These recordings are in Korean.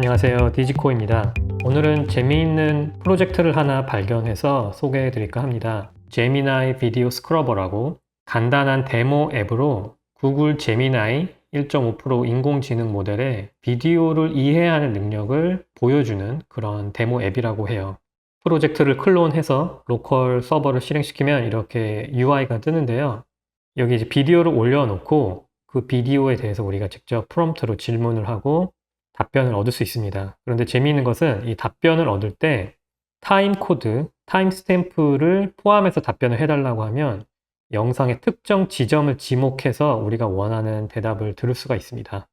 안녕하세요, 디지코입니다. 오늘은 재미있는 프로젝트를 하나 발견해서 소개해 드릴까 합니다. 제미나이 비디오 스크러버라고 간단한 데모 앱으로 구글 제미나이 1.5% 인공지능 모델의 비디오를 이해하는 능력을 보여주는 그런 데모 앱이라고 해요. 프로젝트를 클론해서 로컬 서버를 실행시키면 이렇게 UI가 뜨는데요. 여기 이제 비디오를 올려놓고 그 비디오에 대해서 우리가 직접 프롬프트로 질문을 하고 답변을 얻을 수 있습니다. 그런데 재미있는 것은 이 답변을 얻을 때 타임 코드, 타임 스탬프를 포함해서 답변을 해달라고 하면 영상의 특정 지점을 지목해서 우리가 원하는 대답을 들을 수가 있습니다.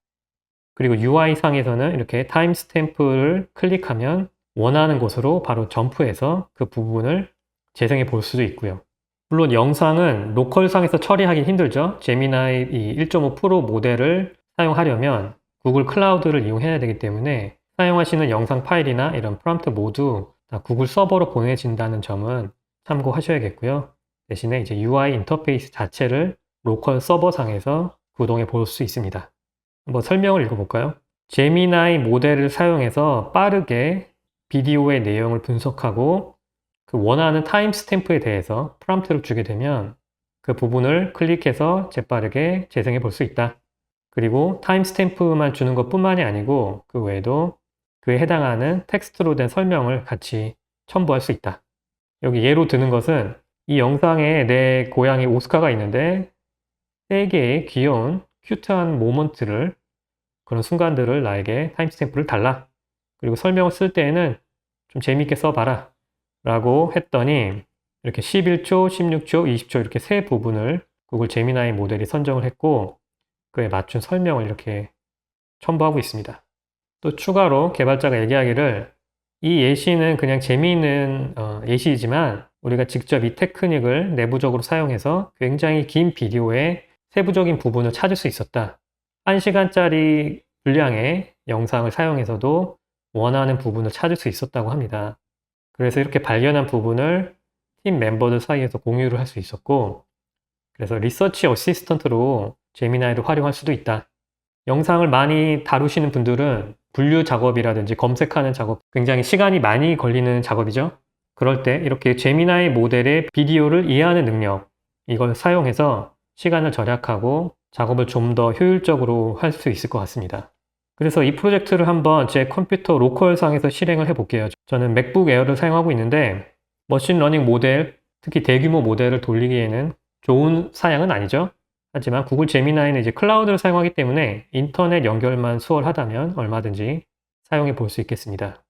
그리고 UI상에서는 이렇게 타임 스탬프를 클릭하면 원하는 곳으로 바로 점프해서 그 부분을 재생해 볼 수도 있고요. 물론 영상은 로컬상에서 처리하기 힘들죠. 제미나이 1.5% 모델을 사용하려면 구글 클라우드를 이용해야 되기 때문에 사용하시는 영상 파일이나 이런 프롬프트 모두 다 구글 서버로 보내진다는 점은 참고하셔야겠고요. 대신에 이제 UI 인터페이스 자체를 로컬 서버상에서 구동해 볼 수 있습니다. 한번 설명을 읽어볼까요? 제미나이 모델을 사용해서 빠르게 비디오의 내용을 분석하고 그 원하는 타임 스탬프에 대해서 프롬프트를 주게 되면 그 부분을 클릭해서 재빠르게 재생해 볼 수 있다. 그리고 타임 스탬프만 주는 것 뿐만이 아니고 그 외에도 그에 해당하는 텍스트로 된 설명을 같이 첨부할 수 있다. 여기 예로 드는 것은 이 영상에 내 고양이 오스카가 있는데 3개의 귀여운 큐트한 모먼트를 그런 순간들을 나에게 타임 스탬프를 달라. 그리고 설명을 쓸 때에는 좀 재미있게 써봐라 라고 했더니 이렇게 11초, 16초, 20초 이렇게 세 부분을 구글 제미나이 모델이 선정을 했고 그에 맞춘 설명을 이렇게 첨부하고 있습니다. 또 추가로 개발자가 얘기하기를 이 예시는 그냥 재미있는 예시이지만 우리가 직접 이 테크닉을 내부적으로 사용해서 굉장히 긴 비디오의 세부적인 부분을 찾을 수 있었다. 1시간짜리 분량의 영상을 사용해서도 원하는 부분을 찾을 수 있었다고 합니다. 그래서 이렇게 발견한 부분을 팀 멤버들 사이에서 공유를 할 수 있었고 그래서 리서치 어시스턴트로 제미나이를 활용할 수도 있다. 영상을 많이 다루시는 분들은 분류 작업이라든지 검색하는 작업 굉장히 시간이 많이 걸리는 작업이죠. 그럴 때 이렇게 제미나이 모델의 비디오를 이해하는 능력 이걸 사용해서 시간을 절약하고 작업을 좀 더 효율적으로 할 수 있을 것 같습니다. 그래서 이 프로젝트를 한번 제 컴퓨터 로컬상에서 실행을 해 볼게요. 저는 맥북 에어를 사용하고 있는데 머신러닝 모델, 특히 대규모 모델을 돌리기에는 좋은 사양은 아니죠. 하지만 구글 제미나이는 이제 클라우드를 사용하기 때문에 인터넷 연결만 수월하다면 얼마든지 사용해 볼 수 있겠습니다.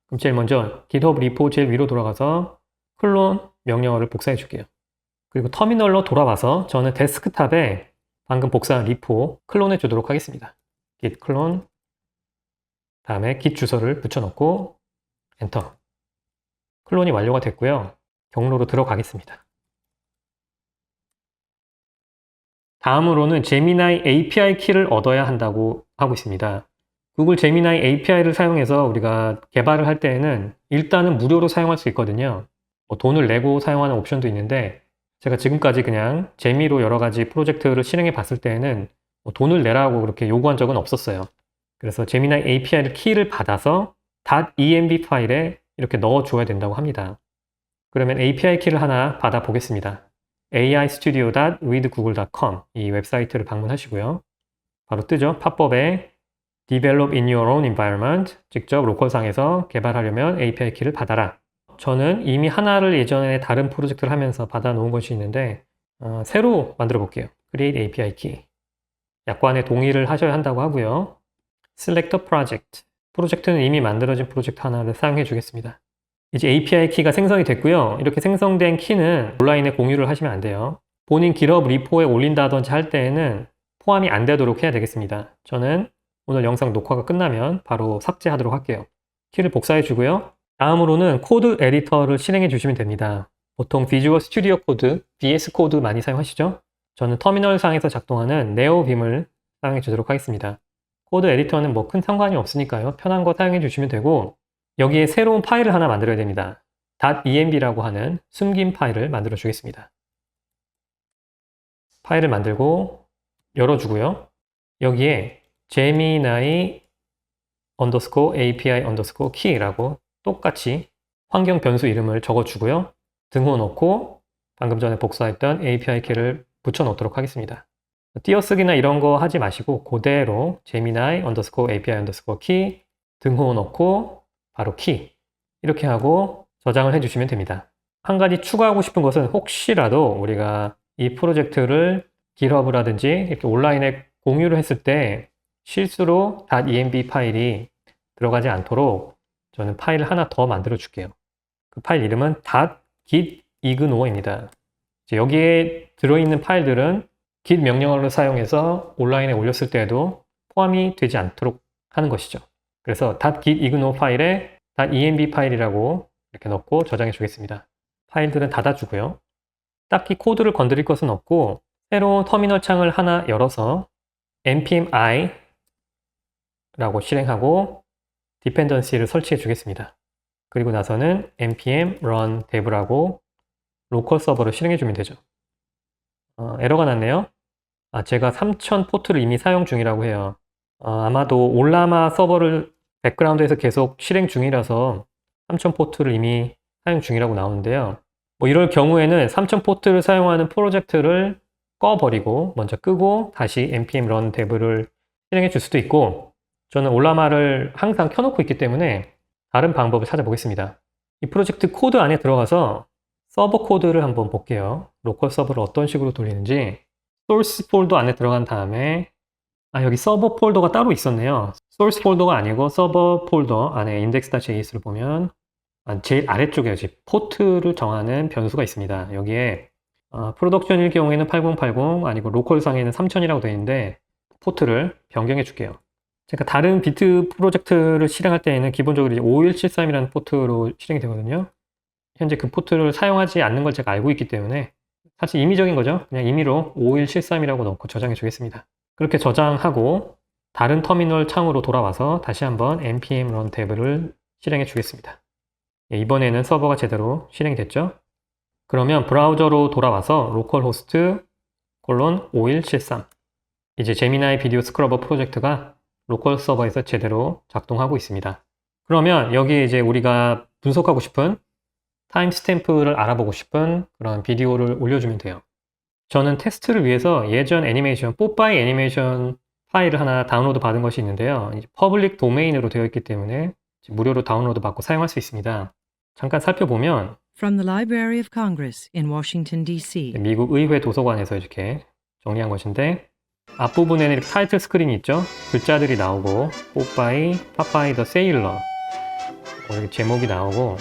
그럼 제일 먼저 GitHub 리포 제일 위로 돌아가서 클론 명령어를 복사해 줄게요. 그리고 터미널로 돌아와서 저는 데스크탑에 방금 복사한 리포 클론해 주도록 하겠습니다. git 클론 다음에 git 주소를 붙여넣고 엔터. 클론이 완료가 됐고요. 경로로 들어가겠습니다. 다음으로는 제미나이 API 키를 얻어야 한다고 하고 있습니다. 구글 제미나이 API를 사용해서 우리가 개발을 할 때에는 일단은 무료로 사용할 수 있거든요. 돈을 내고 사용하는 옵션도 있는데 제가 지금까지 그냥 재미로 여러 가지 프로젝트를 실행해 봤을 때에는 돈을 내라고 그렇게 요구한 적은 없었어요. 그래서 제미나이 API 키를 받아서 .env 파일에 이렇게 넣어줘야 된다고 합니다. 그러면 API 키를 하나 받아 보겠습니다. aistudio.withgoogle.com 이 웹사이트를 방문하시고요. 바로 뜨죠. 팝업에 Develop in your own environment 직접 로컬상에서 개발하려면 API 키를 받아라. 저는 이미 하나를 예전에 다른 프로젝트를 하면서 받아 놓은 것이 있는데 새로 만들어 볼게요. Create API key 약관에 동의를 하셔야 한다고 하고요. Select a project 프로젝트는 이미 만들어진 프로젝트 하나를 사용해 주겠습니다. 이제 API 키가 생성이 됐고요. 이렇게 생성된 키는 온라인에 공유를 하시면 안 돼요. 본인 GitHub 리포에 올린다든지 할 때에는 포함이 안 되도록 해야 되겠습니다. 저는 오늘 영상 녹화가 끝나면 바로 삭제하도록 할게요. 키를 복사해 주고요. 다음으로는 코드 에디터를 실행해 주시면 됩니다. 보통 비주얼 스튜디오 코드, VS 코드 많이 사용하시죠? 저는 터미널 상에서 작동하는 네오빔을 사용해 주도록 하겠습니다. 코드 에디터는 뭐 큰 상관이 없으니까요. 편한 거 사용해 주시면 되고 여기에 새로운 파일을 하나 만들어야 됩니다. .env라고 하는 숨긴 파일을 만들어 주겠습니다. 파일을 만들고 열어주고요. 여기에 제미나이 underscore API underscore key라고 똑같이 환경 변수 이름을 적어주고요. 등호 넣고 방금 전에 복사했던 API 키를 붙여놓도록 하겠습니다. 띄어쓰기나 이런 거 하지 마시고 그대로 Gemini underscore API underscore key 등호 넣고 바로 키 이렇게 하고 저장을 해주시면 됩니다. 한 가지 추가하고 싶은 것은 혹시라도 우리가 이 프로젝트를 GitHub라든지 이렇게 온라인에 공유를 했을 때 실수로 .env 파일이 들어가지 않도록 저는 파일을 하나 더 만들어 줄게요. 그 파일 이름은 .gitignore 입니다. 여기에 들어있는 파일들은 git 명령어를 사용해서 온라인에 올렸을 때에도 포함이 되지 않도록 하는 것이죠. 그래서 .gitignore 파일에 .env 파일이라고 이렇게 넣고 저장해 주겠습니다. 파일들은 닫아주고요. 딱히 코드를 건드릴 것은 없고 새로운 터미널 창을 하나 열어서 npm i 라고 실행하고 디펜던시를 설치해 주겠습니다. 그리고 나서는 npm run dev라고 로컬 서버를 실행해 주면 되죠. 에러가 났네요. 제가 3000 포트를 이미 사용 중이라고 해요. 아마도 올라마 서버를 백그라운드에서 계속 실행 중이라서 3000 포트를 이미 사용 중이라고 나오는데요. 이럴 경우에는 3000 포트를 사용하는 프로젝트를 꺼버리고 먼저 끄고 다시 npm run dev를 실행해 줄 수도 있고 저는 올라마를 항상 켜놓고 있기 때문에 다른 방법을 찾아보겠습니다. 이 프로젝트 코드 안에 들어가서 서버 코드를 한번 볼게요. 로컬 서버를 어떤 식으로 돌리는지 소스 폴더 안에 들어간 다음에 여기 서버 폴더가 따로 있었네요. 소스 폴더가 아니고 서버 폴더 안에 index.js를 보면 제일 아래쪽에 포트를 정하는 변수가 있습니다. 여기에 프로덕션일 경우에는 8080 아니고 로컬상에는 3000이라고 되어 있는데 포트를 변경해 줄게요. 제가 다른 비트 프로젝트를 실행할 때에는 기본적으로 5173이라는 포트로 실행이 되거든요. 현재 그 포트를 사용하지 않는 걸 제가 알고 있기 때문에 사실 임의적인 거죠. 그냥 임의로 5173이라고 넣고 저장해 주겠습니다. 그렇게 저장하고 다른 터미널 창으로 돌아와서 다시 한번 npm run dev를 실행해 주겠습니다. 이번에는 서버가 제대로 실행이 됐죠. 그러면 브라우저로 돌아와서 localhost 5173 이제 제미나이 비디오 스크러버 프로젝트가 로컬 서버에서 제대로 작동하고 있습니다. 그러면 여기에 이제 우리가 분석하고 싶은 타임스탬프를 알아보고 싶은 그런 비디오를 올려주면 돼요. 저는 테스트를 위해서 예전 애니메이션, 뽀빠이 애니메이션 파일을 하나 다운로드 받은 것이 있는데요. 퍼블릭 도메인으로 되어 있기 때문에 무료로 다운로드 받고 사용할 수 있습니다. 잠깐 살펴보면 From the Library of Congress in Washington, D.C. 미국 의회 도서관에서 이렇게 정리한 것인데 앞부분에는 이렇게 타이틀 스크린이 있죠. 글자들이 나오고 뽀빠이, 파파이 더 세일러 이렇게 제목이 나오고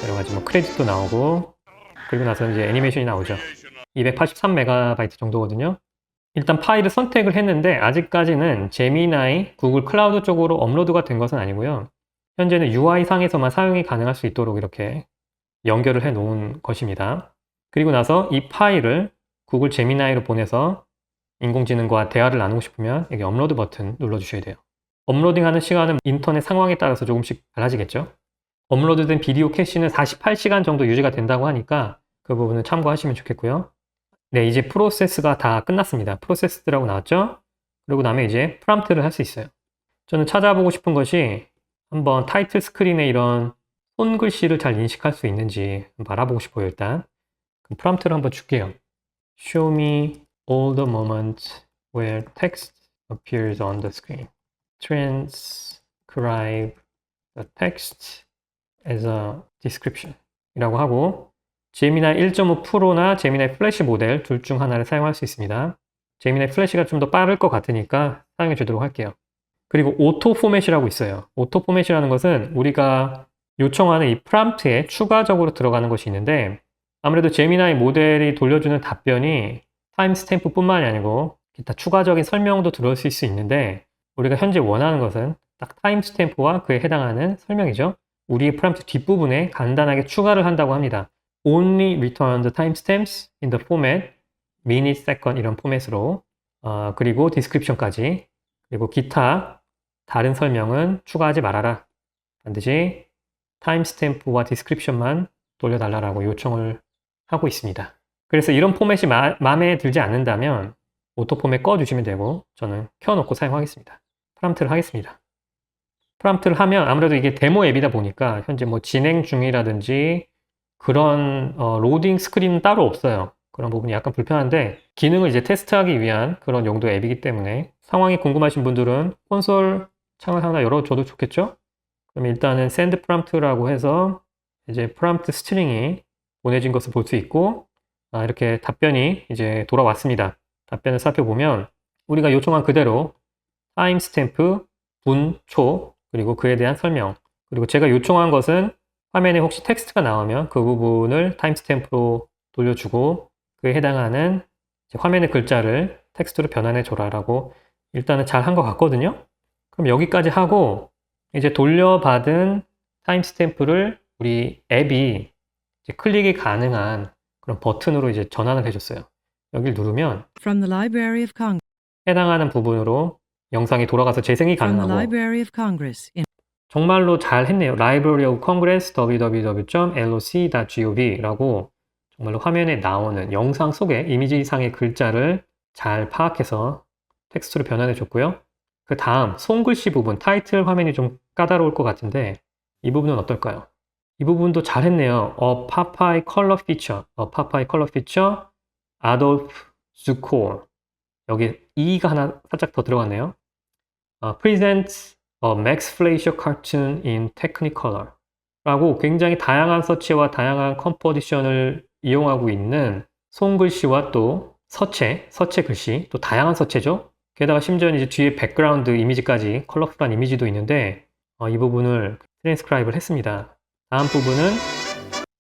여러 가지 크레딧도 나오고 그리고 나서 이제 애니메이션이 나오죠. 283MB 정도거든요. 일단 파일을 선택을 했는데 아직까지는 제미나이 구글 클라우드 쪽으로 업로드가 된 것은 아니고요. 현재는 UI 상에서만 사용이 가능할 수 있도록 이렇게 연결을 해 놓은 것입니다. 그리고 나서 이 파일을 구글 제미나이로 보내서 인공지능과 대화를 나누고 싶으면 여기 업로드 버튼 눌러주셔야 돼요. 업로딩하는 시간은 인터넷 상황에 따라서 조금씩 달라지겠죠. 업로드된 비디오 캐시는 48시간 정도 유지가 된다고 하니까 그 부분은 참고하시면 좋겠고요. 네, 이제 프로세스가 다 끝났습니다. 프로세스라고 나왔죠? 그리고 나면 이제 프롬프트를 할 수 있어요. 저는 찾아보고 싶은 것이 한번 타이틀 스크린에 이런 손글씨를 잘 인식할 수 있는지 알아보고 싶어요, 일단. 그럼 프롬프트를 한번 줄게요. Show me all the moments where text appears on the screen. Transcribe the text as a description 이라고 하고 제미나이 1.5 프로나 제미나이 플래시 모델 둘 중 하나를 사용할 수 있습니다. 제미나이 플래시가 좀 더 빠를 것 같으니까 사용해 주도록 할게요. 그리고 오토 포맷이라고 있어요. 오토 포맷이라는 것은 우리가 요청하는 이 프롬프트에 추가적으로 들어가는 것이 있는데 아무래도 제미나이 모델이 돌려주는 답변이 타임스탬프 뿐만이 아니고 기타 추가적인 설명도 들어있을 수 있는데 우리가 현재 원하는 것은 딱 타임스탬프와 그에 해당하는 설명이죠. 우리의 프롬프트 뒷부분에 간단하게 추가를 한다고 합니다. Only return the timestamps in the format minute, second 이런 포맷으로 그리고 description까지 그리고 기타 다른 설명은 추가하지 말아라. 반드시 타임스탬프와 description만 돌려달라고 요청을 하고 있습니다. 그래서 이런 포맷이 마음에 들지 않는다면 오토 포맷 꺼주시면 되고 저는 켜놓고 사용하겠습니다. 프롬프트를 하겠습니다. 프롬프트를 하면 아무래도 이게 데모 앱이다 보니까 현재 뭐 진행 중이라든지 그런 로딩 스크린은 따로 없어요. 그런 부분이 약간 불편한데 기능을 이제 테스트하기 위한 그런 용도의 앱이기 때문에 상황이 궁금하신 분들은 콘솔 창을 하나 열어줘도 좋겠죠? 그럼 일단은 send prompt라고 해서 이제 프롬프트 스트링이 보내진 것을 볼 수 있고 이렇게 답변이 이제 돌아왔습니다. 답변을 살펴보면 우리가 요청한 그대로 타임스탬프, 분, 초, 그리고 그에 대한 설명, 그리고 제가 요청한 것은 화면에 혹시 텍스트가 나오면 그 부분을 타임스탬프로 돌려주고 그에 해당하는 화면의 글자를 텍스트로 변환해 줘라라고 일단은 잘 한 것 같거든요. 그럼 여기까지 하고 이제 돌려받은 타임스탬프를 우리 앱이 이제 클릭이 가능한 그런 버튼으로 이제 전환을 해줬어요. 여기를 누르면 From the Library of Congress. 해당하는 부분으로 영상이 돌아가서 재생이 From the 가능하고 Library of Congress in 정말로 잘 했네요. Library of Congress www.loc.gov라고 정말로 화면에 나오는 영상 속의 이미지상의 글자를 잘 파악해서 텍스트로 변환해 줬고요. 그 다음 손글씨 부분, 타이틀 화면이 좀 까다로울 것 같은데 이 부분은 어떨까요? 이 부분도 잘 했네요. Popeye Color Feature, Popeye Color Feature, Adolf Zukor. 여기 E가 하나 살짝 더 들어갔네요. Presents a Max Fleischer Cartoon in Technicolor 라고 굉장히 다양한 서체와 다양한 컴포지션을 이용하고 있는 손글씨와 또 서체 글씨, 또 다양한 서체죠. 게다가 심지어는 이제 뒤에 백그라운드 이미지까지 컬러풀한 이미지도 있는데 이 부분을 트랜스크라이브를 했습니다. 다음 부분은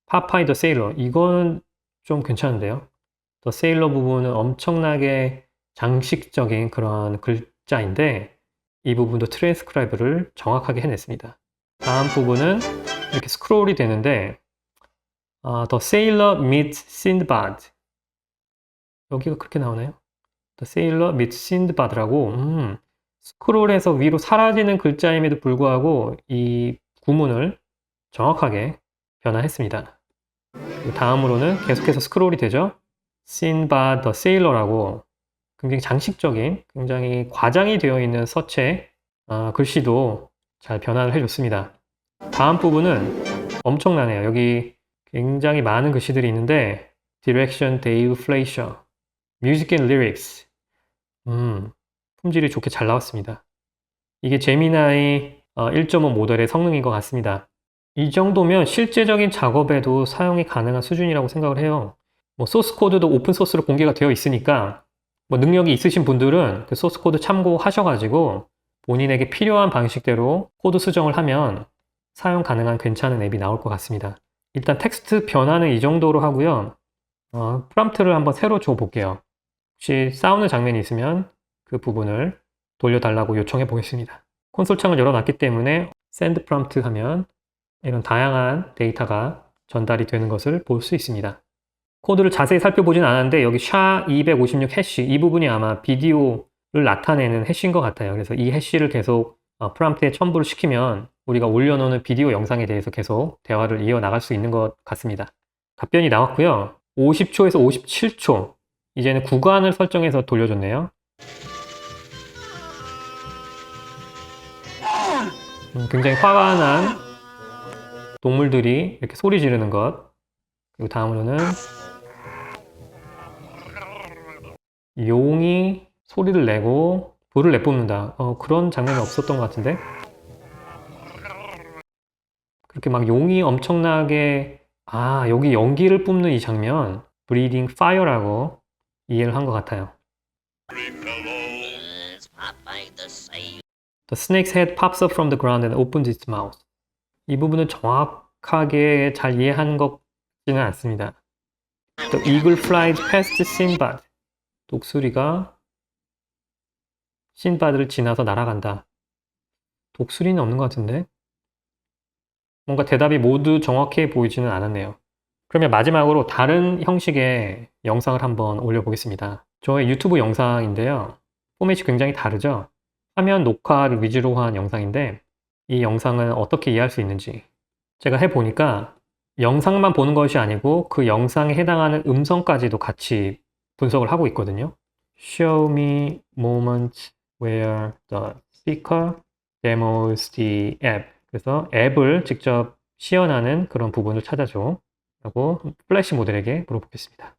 파파이 더 세일러. 이거는 좀 괜찮은데요. 더 세일러 부분은 엄청나게 장식적인 그런 글자인데 이 부분도 트랜스크라이브를 정확하게 해냈습니다. 다음 부분은 이렇게 스크롤이 되는데 The Sailor meets Sindbad. 여기가 그렇게 나오나요? The Sailor meets Sindbad라고 스크롤해서 위로 사라지는 글자임에도 불구하고 이 구문을 정확하게 변환했습니다. 다음으로는 계속해서 스크롤이 되죠. Sindbad the Sailor라고 굉장히 장식적인, 굉장히 과장이 되어 있는 서체 글씨도 잘 변환을 해줬습니다. 다음 부분은 엄청나네요. 여기 굉장히 많은 글씨들이 있는데 Direction Dave Fleischer, Music and Lyrics. 품질이 좋게 잘 나왔습니다. 이게 제미나이 1.5 모델의 성능인 것 같습니다. 이 정도면 실제적인 작업에도 사용이 가능한 수준이라고 생각을 해요. 뭐 소스 코드도 오픈 소스로 공개가 되어 있으니까 뭐 능력이 있으신 분들은 그 소스 코드 참고하셔가지고 본인에게 필요한 방식대로 코드 수정을 하면 사용 가능한 괜찮은 앱이 나올 것 같습니다. 일단 텍스트 변화는 이 정도로 하고요. 프롬프트를 한번 새로 줘 볼게요. 혹시 싸우는 장면이 있으면 그 부분을 돌려달라고 요청해 보겠습니다. 콘솔 창을 열어놨기 때문에 send prompt 하면 이런 다양한 데이터가 전달이 되는 것을 볼 수 있습니다. 코드를 자세히 살펴보진 않았는데 여기 SHA-256 해시 이 부분이 아마 비디오를 나타내는 해시인 것 같아요. 그래서 이 해시를 계속 프롬프트에 첨부를 시키면 우리가 올려놓는 비디오 영상에 대해서 계속 대화를 이어나갈 수 있는 것 같습니다. 답변이 나왔고요. 50초에서 57초 이제는 구간을 설정해서 돌려줬네요. 굉장히 화가 난 동물들이 이렇게 소리 지르는 것. 그리고 다음으로는 용이 소리를 내고 불을 내뿜는다. 그런 장면이 없었던 것 같은데. 그렇게 막 용이 엄청나게 여기 연기를 뿜는 이 장면 Breathing Fire라고 이해를 한 것 같아요. The snake's head pops up from the ground and opens its mouth. 이 부분은 정확하게 잘 이해한 것 같지는 않습니다. The eagle flies past Sinbad. 독수리가 신바드를 지나서 날아간다. 독수리는 없는 것 같은데? 뭔가 대답이 모두 정확해 보이지는 않았네요. 그러면 마지막으로 다른 형식의 영상을 한번 올려보겠습니다. 저의 유튜브 영상인데요. 포맷이 굉장히 다르죠? 화면 녹화를 위주로 한 영상인데 이 영상은 어떻게 이해할 수 있는지 제가 해보니까 영상만 보는 것이 아니고 그 영상에 해당하는 음성까지도 같이 분석을 하고 있거든요. Show me moments where the speaker demos the app. 그래서 앱을 직접 시연하는 그런 부분을 찾아줘. 라고 플래시 모델에게 물어보겠습니다.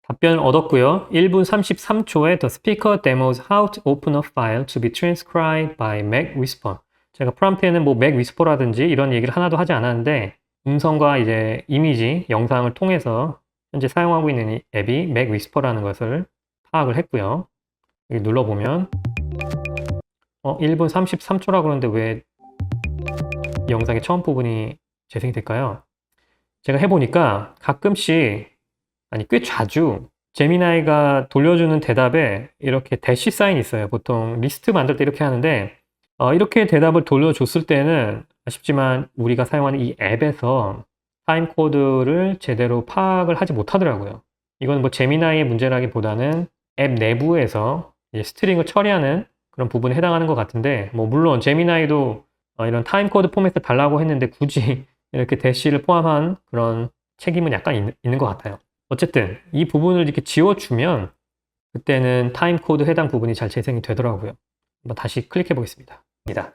답변을 얻었고요. 1분 33초에 The speaker demos how to open a file to be transcribed by Mac Whisper. 제가 프롬프트에는 뭐 Mac Whisper라든지 이런 얘기를 하나도 하지 않았는데 음성과 이제 이미지, 영상을 통해서 현재 사용하고 있는 이 앱이 Mac Whisper라는 것을 파악을 했고요. 여기 눌러보면 1분 33초라고 그러는데 왜 영상의 처음 부분이 재생이 될까요? 제가 해보니까 가끔씩, 아니 꽤 자주 제미나이가 돌려주는 대답에 이렇게 대시 사인이 있어요. 보통 리스트 만들 때 이렇게 하는데 이렇게 대답을 돌려줬을 때는 아쉽지만 우리가 사용하는 이 앱에서 타임코드를 제대로 파악을 하지 못하더라고요. 이건 뭐 제미나이의 문제라기보다는 앱 내부에서 이제 스트링을 처리하는 그런 부분에 해당하는 것 같은데, 뭐 물론 제미나이도 이런 타임코드 포맷을 달라고 했는데 굳이 이렇게 대시를 포함한 그런 책임은 약간 있는 것 같아요. 어쨌든 이 부분을 이렇게 지워주면 그때는 타임코드 해당 부분이 잘 재생이 되더라고요. 한번 다시 클릭해 보겠습니다.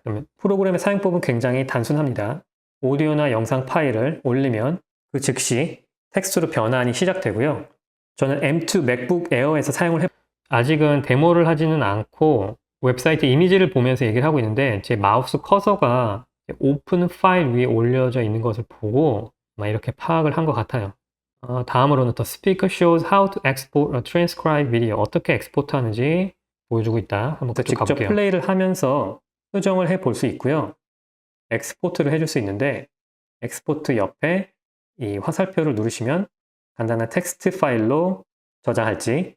그러면 프로그램의 사용법은 굉장히 단순합니다. 오디오나 영상 파일을 올리면 그 즉시 텍스트로 변환이 시작되고요. 저는 M2 맥북 에어에서 사용을 아직은 데모를 하지는 않고 웹사이트 이미지를 보면서 얘기를 하고 있는데 제 마우스 커서가 오픈 파일 위에 올려져 있는 것을 보고 이렇게 파악을 한 것 같아요. 다음으로는 The speaker shows how to export a transcribed video. 어떻게 엑스포트 하는지 보여주고 있다. 한번 직접 가볼게요. 플레이를 하면서 수정을 해 볼 수 있고요. 엑스포트를 해줄 수 있는데 엑스포트 옆에 이 화살표를 누르시면 간단한 텍스트 파일로 저장할지,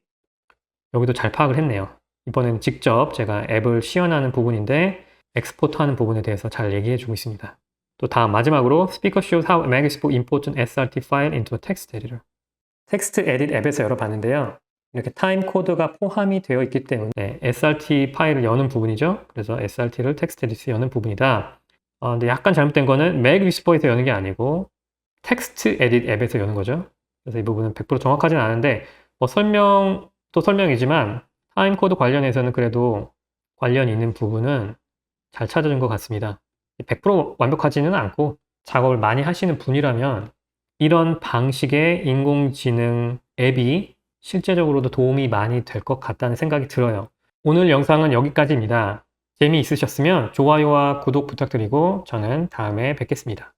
여기도 잘 파악을 했네요. 이번에는 직접 제가 앱을 시연하는 부분인데 엑스포트 하는 부분에 대해서 잘 얘기해 주고 있습니다. 또 다음 마지막으로 Speaker shows how Mac export important SRT file into a text editor. 텍스트 에딧 앱에서 열어봤는데요. 이렇게 타임 코드가 포함이 되어 있기 때문에 SRT 파일을 여는 부분이죠. 그래서 SRT를 텍스트 에딧에 여는 부분이다. 근데 약간 잘못된 거는 Mac Whisper에서 여는 게 아니고 텍스트 에딧 앱에서 여는 거죠. 그래서 이 부분은 100% 정확하진 않은데 뭐 설명도 설명이지만 타임 코드 관련해서는 그래도 관련 있는 부분은 잘 찾아준 것 같습니다. 100% 완벽하지는 않고 작업을 많이 하시는 분이라면 이런 방식의 인공지능 앱이 실제적으로도 도움이 많이 될 것 같다는 생각이 들어요. 오늘 영상은 여기까지입니다. 재미있으셨으면 좋아요와 구독 부탁드리고 저는 다음에 뵙겠습니다.